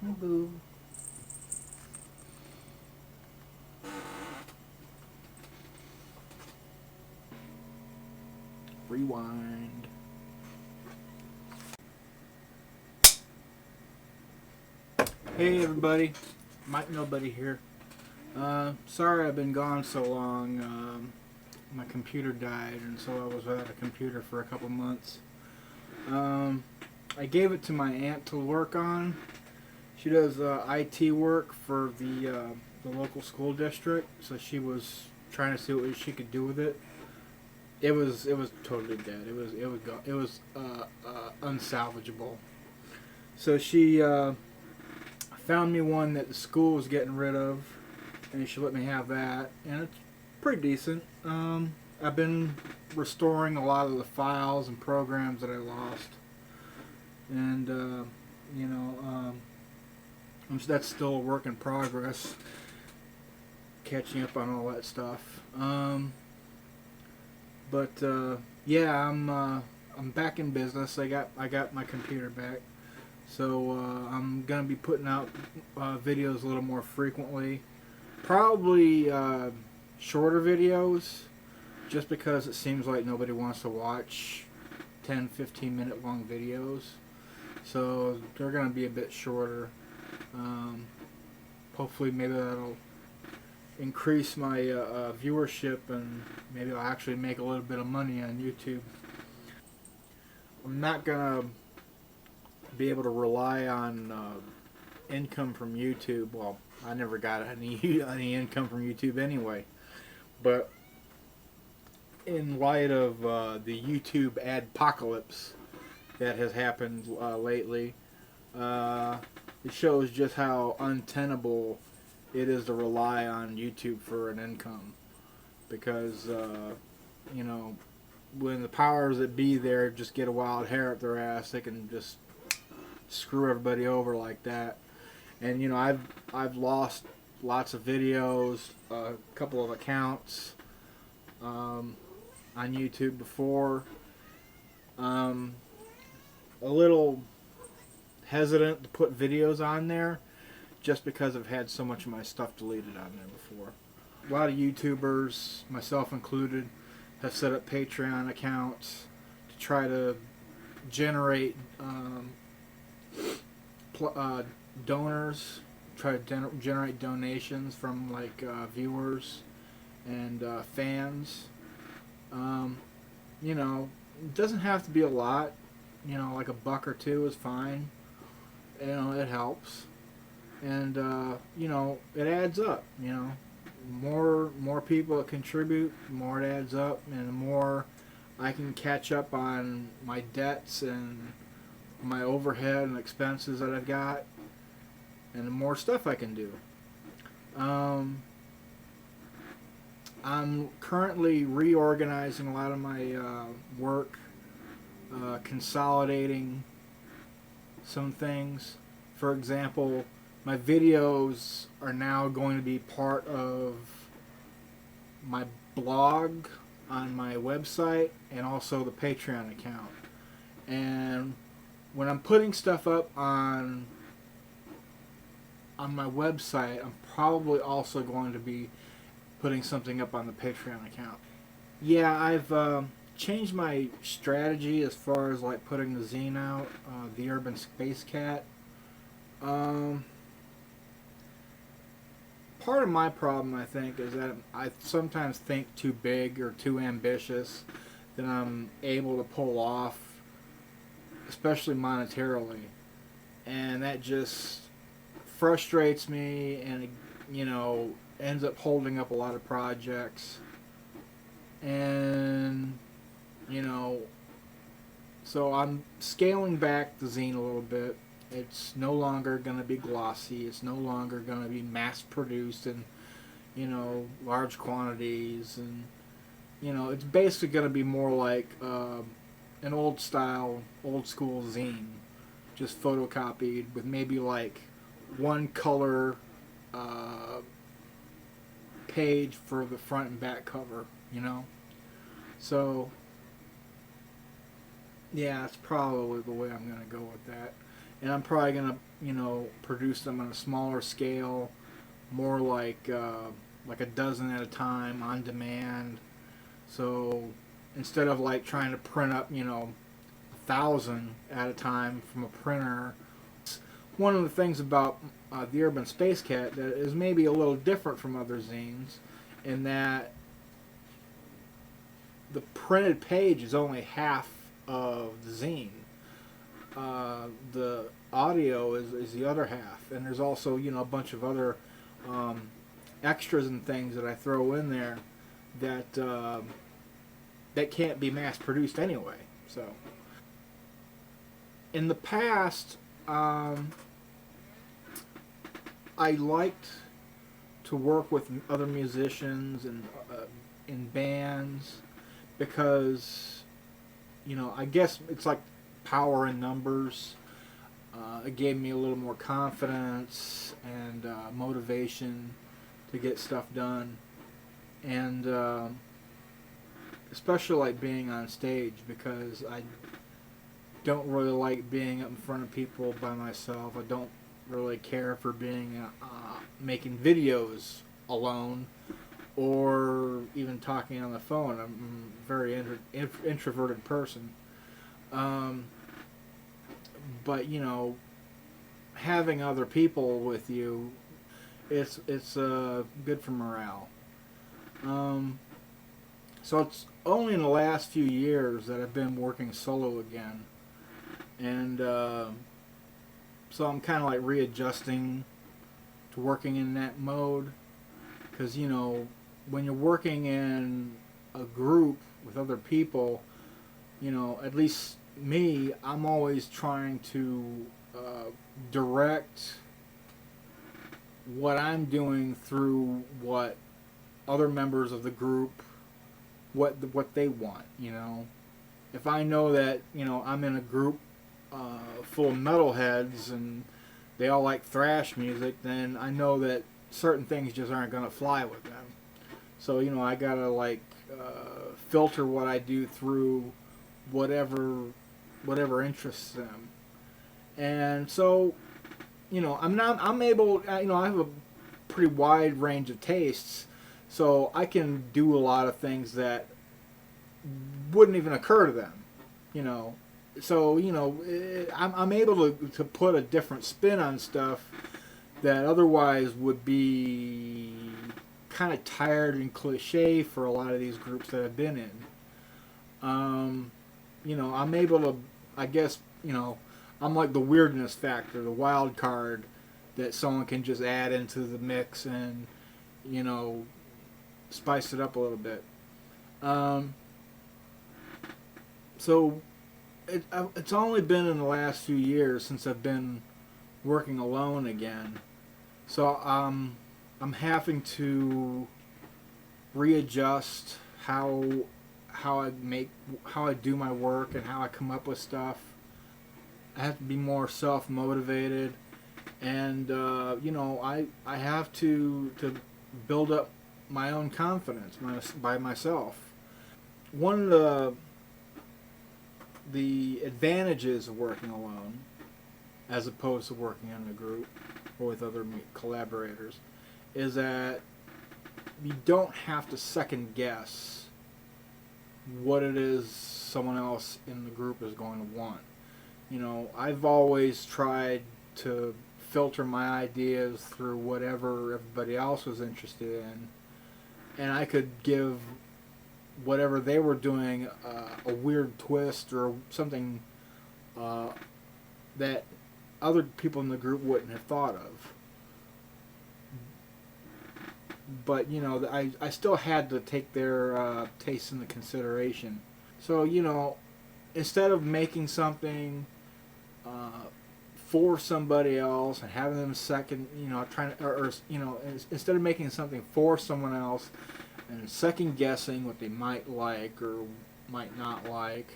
Boo. Rewind. Hey everybody, Mike Nobody here. Sorry I've been gone so long. My computer died, and so I was without a computer for a couple months. I gave it to my aunt to work on. She does IT work for the local school district, so she was trying to see what she could do with it. It was totally dead. It was unsalvageable. So she found me one that the school was getting rid of, and she let me have that, and it's pretty decent. I've been restoring a lot of the files and programs that I lost, and that's still a work in progress. Catching up on all that stuff. Yeah, I'm back in business. I got my computer back, so I'm gonna be putting out videos a little more frequently. Probably shorter videos, just because it seems like nobody wants to watch 10-15 minute long videos. So they're gonna be a bit shorter. Hopefully, maybe that'll increase my viewership, and maybe I'll actually make a little bit of money on YouTube. I'm not gonna be able to rely on income from YouTube. Well, I never got any income from YouTube anyway. But in light of the YouTube adpocalypse that has happened lately, it shows just how untenable it is to rely on YouTube for an income, because when the powers that be there just get a wild hair up their ass, they can just screw everybody over like that. And I've lost lots of videos, a couple of accounts on YouTube before. A little hesitant to put videos on there, just because I've had so much of my stuff deleted on there before. A lot of YouTubers, myself included, have set up Patreon accounts to try to generate donors, try to generate donations from viewers and fans. It doesn't have to be a lot. Like $1 or $2 is fine. It helps. And it adds up. More people that contribute, the more it adds up, and the more I can catch up on my debts and my overhead and expenses that I've got, and the more stuff I can do. I'm currently reorganizing a lot of my work, consolidating some things. For example, my videos are now going to be part of my blog on my website, and also the Patreon account. And when I'm putting stuff up on my website, I'm probably also going to be putting something up on the Patreon account. Yeah, I've changed my strategy as far as putting the zine out, the Urban Space Cat. Part of my problem, I think, is that I sometimes think too big or too ambitious that I'm able to pull off, especially monetarily, and that just frustrates me, and it, ends up holding up a lot of projects. And so I'm scaling back the zine a little bit. It's no longer going to be glossy. It's no longer going to be mass produced in large quantities, and it's basically going to be more like an old school zine, just photocopied with maybe one color page for the front and back cover. So yeah, that's probably the way I'm going to go with that. and I'm probably gonna, produce them on a smaller scale, more like a dozen at a time on demand. So instead of like trying to print up, 1,000 at a time from a printer. One of the things about the Urban Space Cat that is maybe a little different from other zines, in that the printed page is only half of the zine. The audio is the other half, and there's also a bunch of other extras and things that I throw in there that that can't be mass produced anyway. So in the past, I liked to work with other musicians and in bands, because I guess it's like power in numbers. It gave me a little more confidence and motivation to get stuff done, and especially like being on stage, because I don't really like being up in front of people by myself. I don't really care for being making videos alone, or even talking on the phone. I'm a very introverted person. But having other people with you, it's good for morale. So it's only in the last few years that I've been working solo again, and so I'm kind of like readjusting to working in that mode, because when you're working in a group with other people, at least me, I'm always trying to direct what I'm doing through what other members of the group, what they want. If I know that I'm in a group full of metalheads and they all like thrash music, then I know that certain things just aren't going to fly with them. So I gotta filter what I do through whatever interests them. And so I'm able, I have a pretty wide range of tastes, so I can do a lot of things that wouldn't even occur to them. So I'm able to put a different spin on stuff that otherwise would be kind of tired and cliche for a lot of these groups that I've been in. I'm able to, I guess, I'm like the weirdness factor, the wild card that someone can just add into the mix and, spice it up a little bit. So it's only been in the last few years since I've been working alone again. So I'm having to readjust how I do my work and how I come up with stuff. I have to be more self-motivated, and I have to build up my own confidence by myself. One of the advantages of working alone, as opposed to working in a group or with other collaborators, is that you don't have to second guess what it is someone else in the group is going to want. I've always tried to filter my ideas through whatever everybody else was interested in, and I could give whatever they were doing a weird twist or something that other people in the group wouldn't have thought of. But I still had to take their tastes into consideration. So instead of making something for somebody else and having them second, trying to, or instead of making something for someone else and second guessing what they might like or might not like,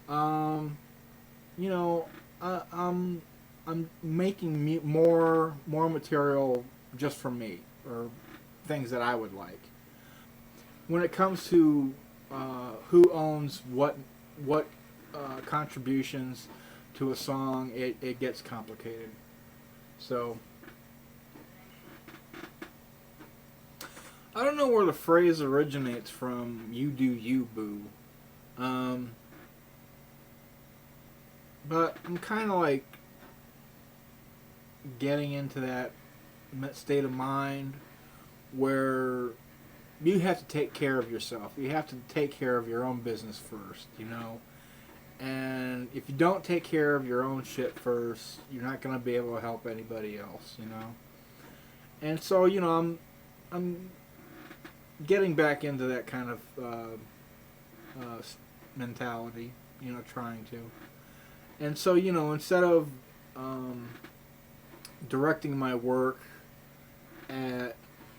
I'm making more material just for me, or things that I would like. When it comes to who owns what contributions to a song, it gets complicated. So I don't know where the phrase originates from, "you do you, boo." But I'm kind of like getting into that state of mind where you have to take care of yourself. You have to take care of your own business first, you know. And if you don't take care of your own shit first, you're not going to be able to help anybody else, you know. And so, you know, I'm getting back into that kind of mentality, you know, trying to. And so, you know, instead of directing my work at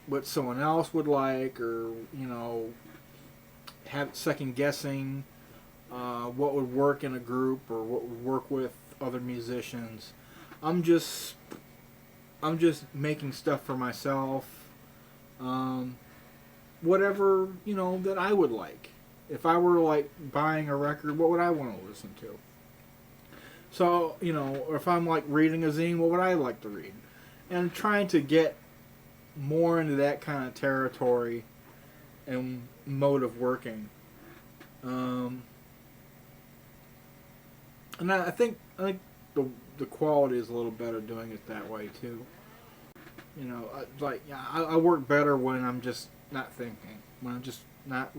what someone else would like, or, you know, have second guessing what would work in a group or what would work with other musicians, I'm just making stuff for myself, whatever, you know, that I would like. If I were like buying a record, what would I want to listen to? So, you know, or if I'm like reading a zine, what would I like to read? And trying to get more into that kind of territory and mode of working. And I think the quality is a little better doing it that way too. You know, I work better when I'm just not thinking, when I'm just not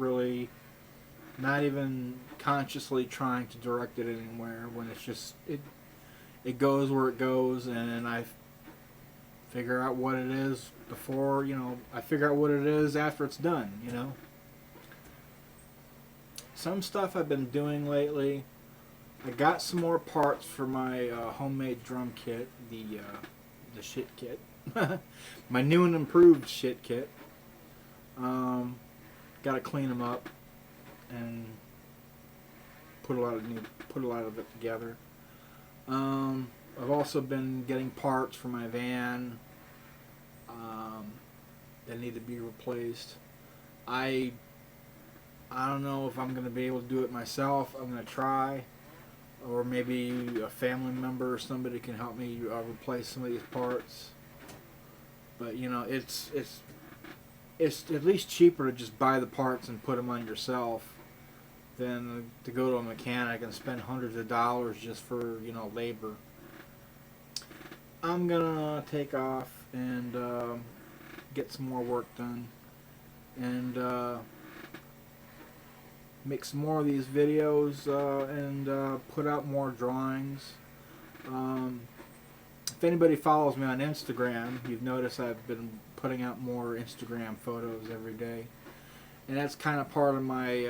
even consciously trying to direct it anywhere, when it's just it goes where it goes, and I figure out what it is before, you know, I figure out what it is after it's done, you know. Some stuff I've been doing lately, I got some more parts for my homemade drum kit, the shit kit, my new and improved shit kit. Got to clean them up and put a lot of it together. I've also been getting parts for my van that need to be replaced. I don't know if I'm going to be able to do it myself. I'm going to try, or maybe a family member or somebody can help me replace some of these parts. But you know, it's at least cheaper to just buy the parts and put them on yourself than to go to a mechanic and spend hundreds of dollars just for, you know, labor. I'm gonna take off and get some more work done and make some more of these videos and put out more drawings. If anybody follows me on Instagram, you've noticed I've been putting out more Instagram photos every day, and that's kind of part of my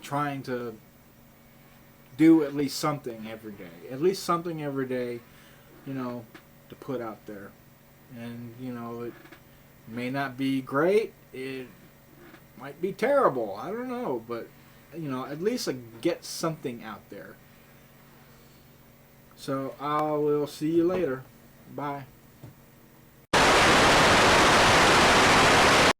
trying to do at least something every day, you know, to put out there. And you know, it may not be great, it might be terrible, I don't know, but you know, at least get something out there. So I will see you later. Bye.